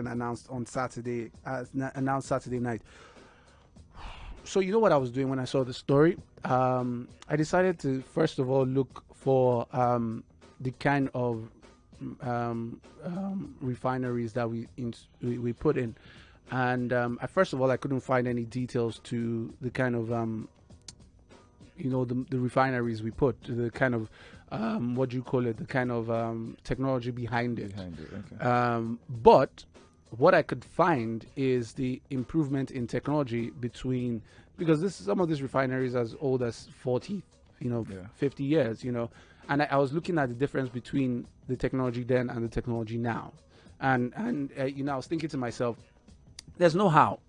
announced on announced Saturday night. So you know what I was doing when I saw the story? I decided to first of all look for the kind of refineries that we put in, and first of all I couldn't find any details to the kind of the refineries we put, the kind of what do you call it, the kind of technology behind it. Okay. But what I could find is the improvement in technology because some of these refineries as old as 40, 50 years, and I was looking at the difference between the technology then and the technology now, and I was thinking to myself, there's no how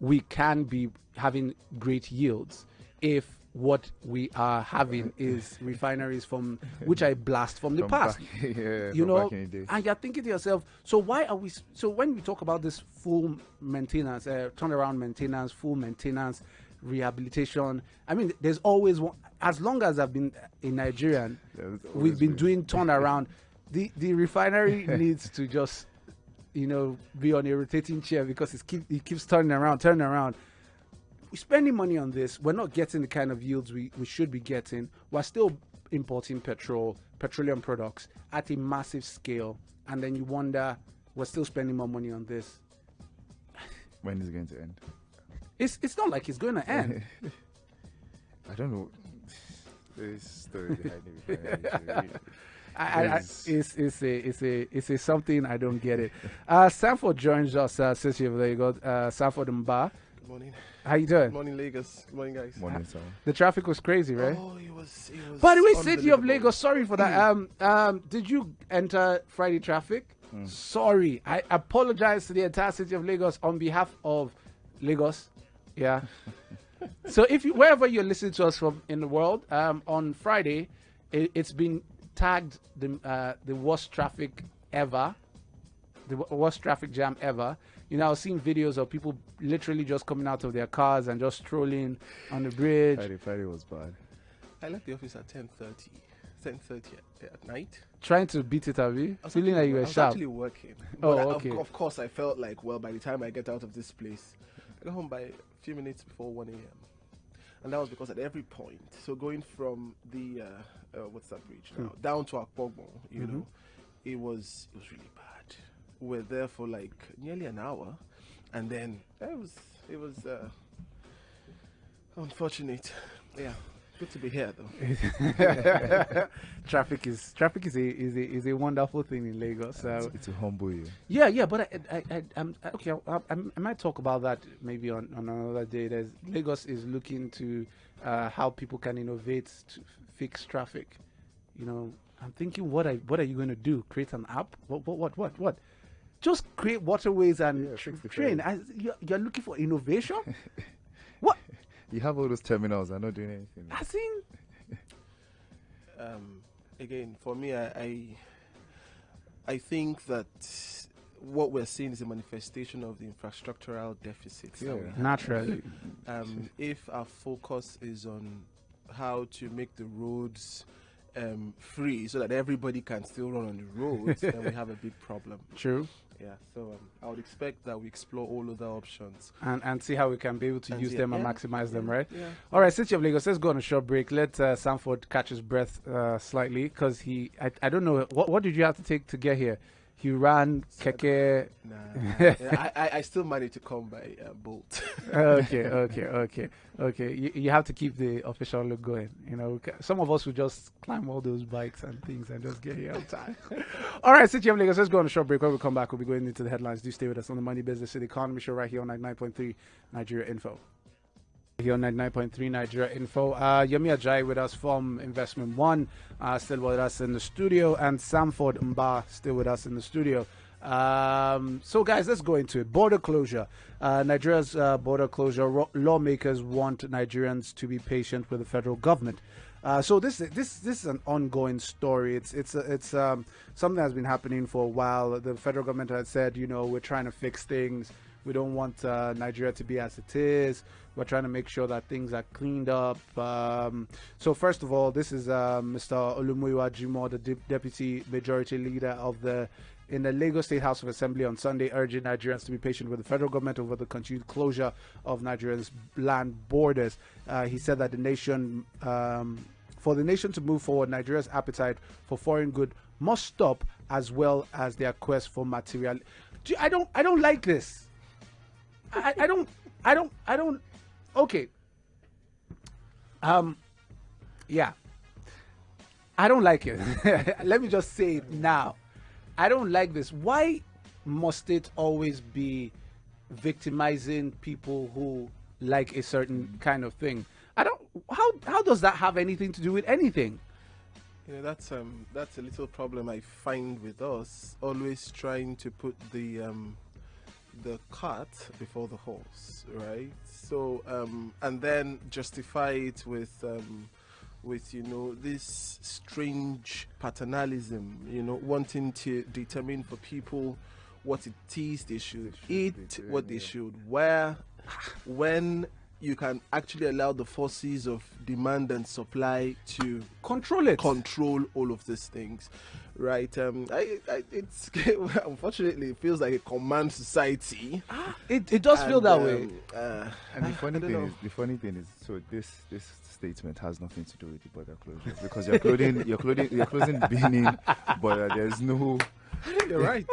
we can be having great yields if what we are having is refineries from which I blast from the past. Back in the day. And you're thinking to yourself, so why are we so when we talk about this full maintenance, turnaround maintenance, full maintenance, rehabilitation, I mean, there's always one. As long as I've been a Nigerian, we've been doing turnaround. The refinery needs to just be on a rotating chair because it keeps turning around. We're spending money on this. We're not getting the kind of yields we should be getting. We're still importing petroleum products at a massive scale. And then you wonder, we're still spending more money on this. When is it going to end? It's not like it's going to end. I don't know. This story behind It's a something I don't get it. Sanford joins us, City of Lagos. Sanford Mba. Good morning. How you doing? Good morning, Lagos. Good morning, guys. Morning, sir. The traffic was crazy, right? Oh, it was. By the way, City of unbelievable. Lagos, sorry for that. Did you enter Friday traffic? Sorry. I apologize to the entire City of Lagos on behalf of Lagos. Yeah. So wherever you're listening to us from in the world, on Friday, it's been tagged the worst traffic ever, the worst traffic jam ever. I was seeing videos of people literally just coming out of their cars and just strolling on the bridge. Friday was bad. I left the office at 10:30 at night. Trying to beat it, have you? Feeling like you were I was sharp. actually working. Oh, But okay. Of course, I felt like, well, by the time I get out of this place, I got home by a few minutes before 1 a.m. And that was because at every point, so going from the, what's that bridge now, down to Akpogbo, it was really bad. We were there for like nearly an hour, and then it was unfortunate. Yeah, good to be here though. Traffic is a wonderful thing in Lagos. So It's to humble you. yeah, but I'm okay. I might talk about that maybe on another day. Lagos is looking to how people can innovate to fix traffic. I'm thinking, what are you going to do? Create an app? What? Just create waterways and fix the train. You're looking for innovation? What? You have all those terminals. I'm not doing anything. I think. Again, for me, I think that what we're seeing is a manifestation of the infrastructural deficits. that we have. Naturally. If our focus is on how to make the roads free so that everybody can still run on the roads, then we have a big problem. True. Yeah, so I would expect that we explore all other options. And see how we can be able to And use see- them and yeah, maximize them, right? Yeah. All right, City of Lagos, let's go on a short break. Let Sanford catch his breath slightly because I don't know, what did you have to take to get here? He ran keke. Nah. Yeah, I still managed to come by Bolt. Okay. You have to keep the official look going. Some of us will just climb all those bikes and things and just get here on time. All right, City of Lagos, let's go on a short break. When we come back, we'll be going into the headlines. Do stay with us on the Money Business and Economy Show right here on 99.3 Nigeria Info. Here on 99.3 Nigeria Info. Yomi Ajayi with us from Investment One, still with us in the studio, and Sanford Mba still with us in the studio. So guys, let's go into it. Border closure. Nigeria's border closure. Lawmakers want Nigerians to be patient with the federal government. So this is an ongoing story. It's something that's been happening for a while. The federal government has said, we're trying to fix things. We don't want Nigeria to be as it is. We're trying to make sure that things are cleaned up. So first of all, this is Mr. Olumuyiwa Jimoh, the Deputy Majority Leader of the in the Lagos State House of Assembly on Sunday, urging Nigerians to be patient with the federal government over the continued closure of Nigeria's land borders. He said that for the nation to move forward, Nigeria's appetite for foreign goods must stop, as well as their quest for material. I don't like this. I don't. Okay. Yeah. I don't like it. Let me just say it now. I don't like this. Why must it always be victimizing people who like a certain kind of thing? I don't. How does that have anything to do with anything? You know, that's a little problem I find with us, always trying to put the cart before the horse, right? So and then justify it with this strange paternalism, wanting to determine for people what it is they should eat, what they should wear, when you can actually allow the forces of demand and supply to Control it. control all of these things, right? It's unfortunately it feels like a command society. It does feel that way. And the funny don't know. thing is, so this statement has nothing to do with the border closure, because you're closing Benin border. There's no. You're right.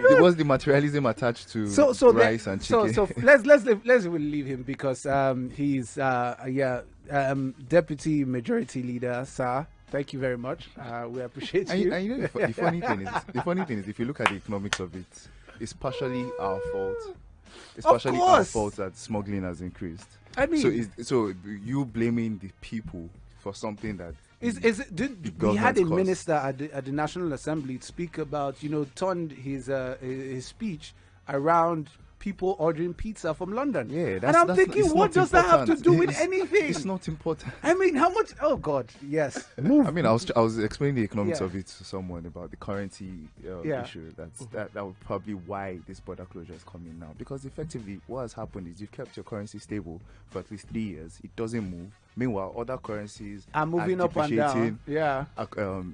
There was the materialism attached to rice and chicken. So let's leave him, because he's deputy majority leader, sir. Thank you very much. We appreciate you. And you know the funny thing is, if you look at the economics of it, it's partially our fault. It's partially our course. fault that smuggling has increased. I mean, so you blaming the people for something that we had a minister at the National Assembly speak about, turned his speech around people ordering pizza from London. Yeah, and I'm thinking, what does that have to do with anything? It's not important. I mean, how much? Oh God, yes. Move. I mean, I was explaining the economics Yeah. of it to someone about the currency Yeah. issue. That would probably why this border closure is coming now, because effectively what has happened is you've kept your currency stable for at least 3 years. It doesn't move. Meanwhile, other currencies I'm moving up and down. depreciating, Yeah.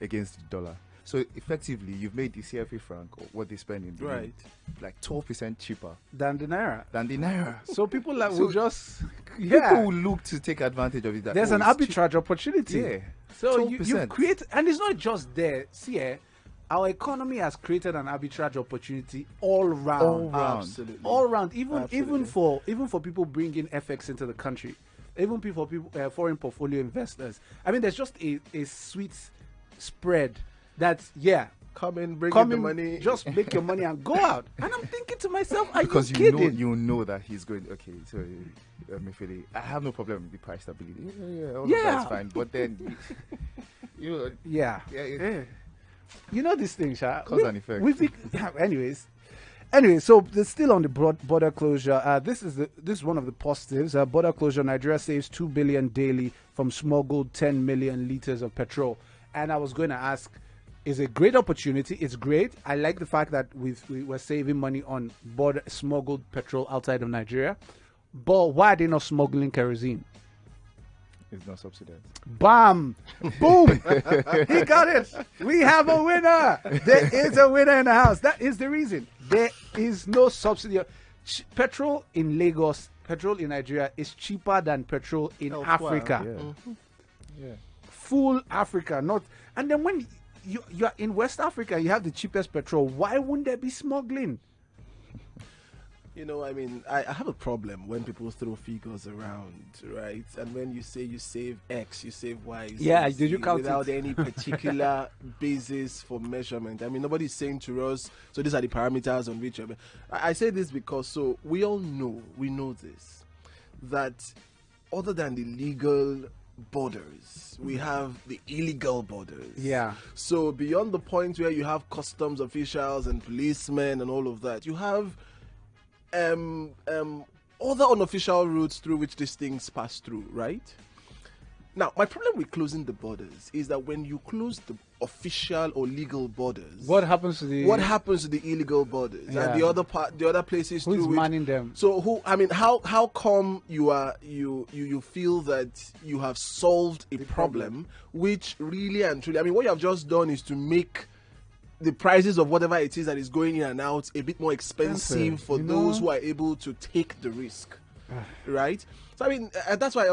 against the dollar. So effectively, you've made the CFA franc, or what they spend in Benin, Right. like 12% cheaper Than the naira. than the naira. So people will So just People will look to take advantage of it. That, There's oh, an it's cheap. arbitrage opportunity. Yeah. So you 12%. create, and it's not just there. See, our economy has created an arbitrage opportunity all round. All round. Absolutely. All round. Even Absolutely. for people bringing FX into the country, even for people foreign portfolio investors. I mean, there's just a sweet spread. That's Come in, bring Come in in, the money. just make your money and go out. And I'm thinking to myself, are Because you kidding? you know that he's going. Okay, so Mefele, I have no problem with the price stability. All of Yeah. that's fine. But then, you Yeah. You know this thing, Sha. Cause and effect. Anyways, so there's still on the border closure. This is one of the positives. Border closure. Nigeria saves 2 billion daily from smuggled 10 million liters of petrol. And I was going to ask, is a great opportunity. It's great. I like the fact that we're saving money on smuggled petrol outside of Nigeria. But why are they not smuggling kerosene? it's not subsidized. Bam! Boom! He got it! We have a winner! There is a winner in the house. That is the reason. There is no subsidy. Petrol in Lagos, petrol in Nigeria is cheaper than petrol in Elsewhere. Africa. Yeah. Full Africa, not. And then when you're in West Africa, you have the cheapest petrol. Why wouldn't there be smuggling? I mean, I have a problem when people throw figures around, right? And when you say you save X, you save Y. Yeah, did you count without it? any particular basis for measurement? I mean, nobody's saying to us, so these are the parameters on which. I say this because so we all know, this, that other than the legal borders, we have the illegal borders. Yeah. So beyond the point where you have customs officials and policemen and all of that, you have other unofficial routes through which these things pass through, right? Now, my problem with closing the borders is that when you close the official or legal borders, What happens to the illegal borders Yeah. and the other places who's through which manning them? so how come you feel that you have solved a problem which really and truly, I mean, what you have just done is to make the prices of whatever it is that is going in and out a bit more expensive for those who are able to take the risk, right? So I mean, that's why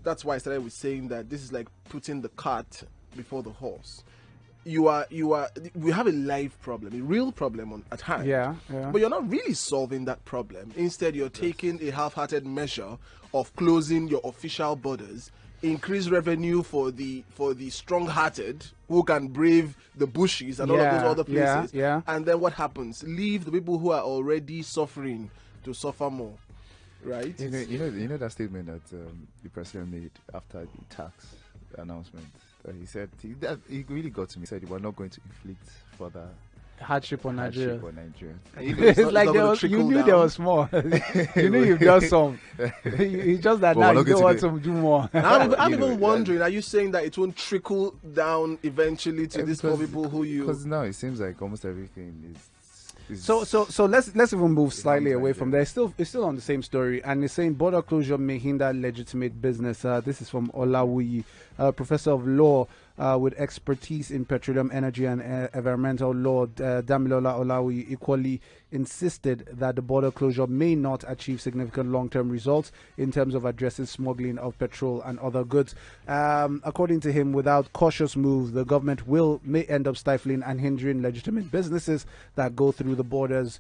that's why I started with saying that this is like putting the cart before the horse. We have a live problem, a real problem at hand. Yeah. But you're not really solving that problem. Instead, you're taking a half-hearted measure of closing your official borders, increase revenue for the strong-hearted who can brave the bushes and all of those other places. And then what happens? Leave the people who are already suffering to suffer more, right? You know that statement that the president made after the tax announcement. He said he really got to me. He said we're not going to inflict further hardship on Nigeria. It's like you knew there was more. You knew you've done some. You just that now you don't want to do more. I'm even wondering, are you saying that it won't trickle down eventually to these poor people who you? Because now it seems like almost everything is. So let's even move slightly away from there. It's still on the same story, and it's saying border closure may hinder legitimate business. This is from Olawuyi, professor of law with expertise in petroleum, energy, and environmental law. Damilola Olawuyi equally insisted that the border closure may not achieve significant long-term results in terms of addressing smuggling of petrol and other goods. According to him, without cautious moves, the government may end up stifling and hindering legitimate businesses that go through the borders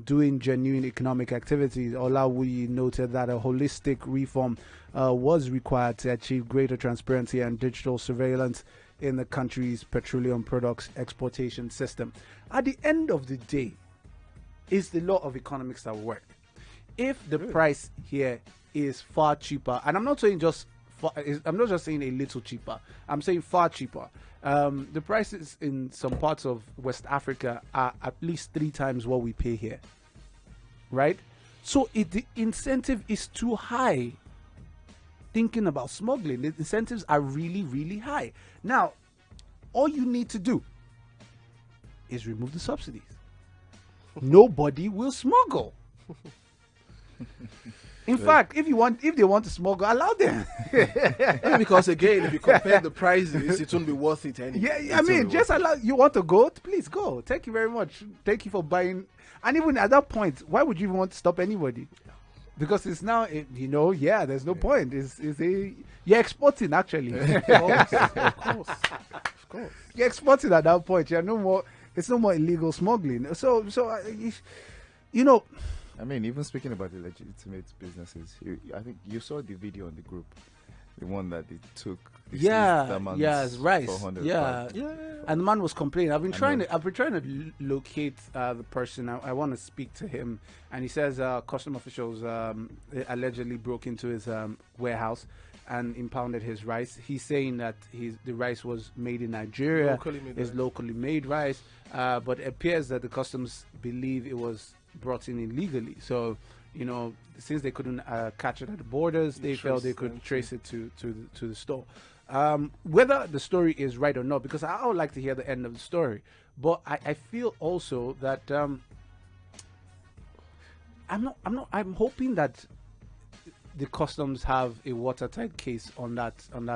doing genuine economic activities. Olawuyi noted that a holistic reform was required to achieve greater transparency and digital surveillance in the country's petroleum products exportation system. At the end of the day, it's the law of economics that work. If the price here is far cheaper, and I'm not saying I'm not just saying a little cheaper, I'm saying far cheaper. The prices in some parts of West Africa are at least 3 times what we pay here, right? So the incentive is too high. Thinking about smuggling, the incentives are really, really high. Now, all you need to do is remove the subsidies. Nobody will smuggle. In fact, if they want to smuggle, allow them. Because again, if you compare the prices, it won't be worth it anyway. Yeah, I mean, just allow. You want to go? Please go. Thank you very much. Thank you for buying. And even at that point, why would you even want to stop anybody? Because it's now, there's no point. You're exporting actually. Of course. You're exporting at that point. You're no more. It's no more illegal smuggling. So I mean, even speaking about the legitimate businesses, I think you saw the video on the group, the one that they took. It's rice. And the man was complaining. I've been trying to locate the person. I want to speak to him, and he says custom officials allegedly broke into his warehouse and impounded his rice. He's saying that the rice was made in Nigeria. Locally made rice, but it appears that the customs believe it was brought in illegally. So, since they couldn't catch it at the borders, they felt they could trace it to the store. Whether the story is right or not, because I would like to hear the end of the story, but I feel also that I'm hoping that the customs have a watertight case on that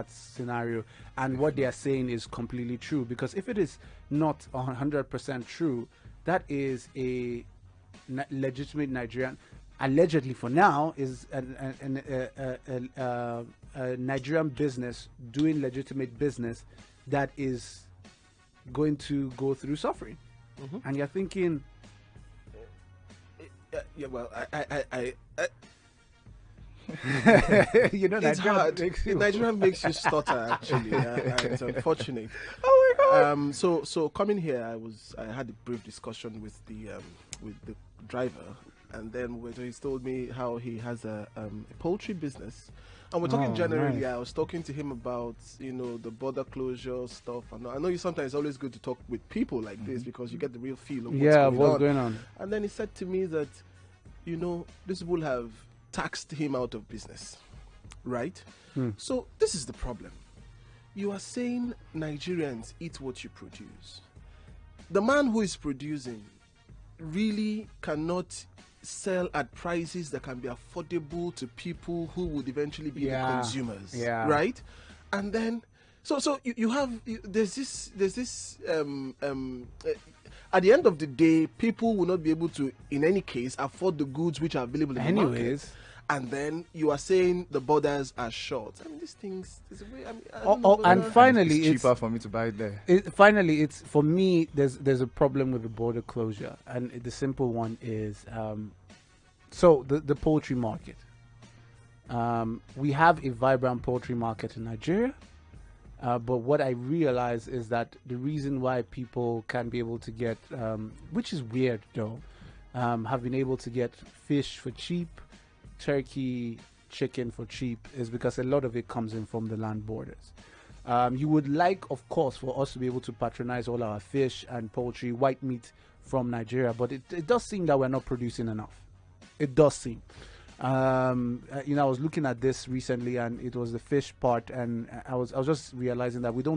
scenario, and what they are saying is completely true. Because if it is not 100% true, that is a legitimate Nigerian, allegedly for now, is a Nigerian business doing legitimate business that is going to go through suffering. And you're thinking, it's hard. Nigerian makes you stutter actually, and it's unfortunate. Oh my God! So coming here, I had a brief discussion with the driver, and then he's told me how he has a poultry business, and we're talking generally. Nice. I was talking to him about the border closure stuff, and I know sometimes it's always good to talk with people like this because you get the real feel of what's going on. And then he said to me that these people have taxed him out of business, right? So this is the problem. You are saying Nigerians eat what you produce. The man who is producing really cannot sell at prices that can be affordable to people who would eventually be the consumers, right? And then So there's this at the end of the day, people will not be able to, in any case, afford the goods which are available in the market. Anyways. And then you are saying the borders are short. I mean, these things. There's a way, I mean, I don't know And whether- finally, it's cheaper for me to buy it there. Finally, it's for me. There's a problem with the border closure, and the simple one is so the poultry market. We have a vibrant poultry market in Nigeria, but what I realize is that the reason why people can be able to get, which is weird though, have been able to get fish for cheap, turkey, chicken for cheap, is because a lot of it comes in from the land borders. You would like, of course, for us to be able to patronize all our fish and poultry, white meat from Nigeria, but it does seem that we're not producing enough. It does seem. I was looking at this recently, and it was the fish part, and I was just realizing that we don't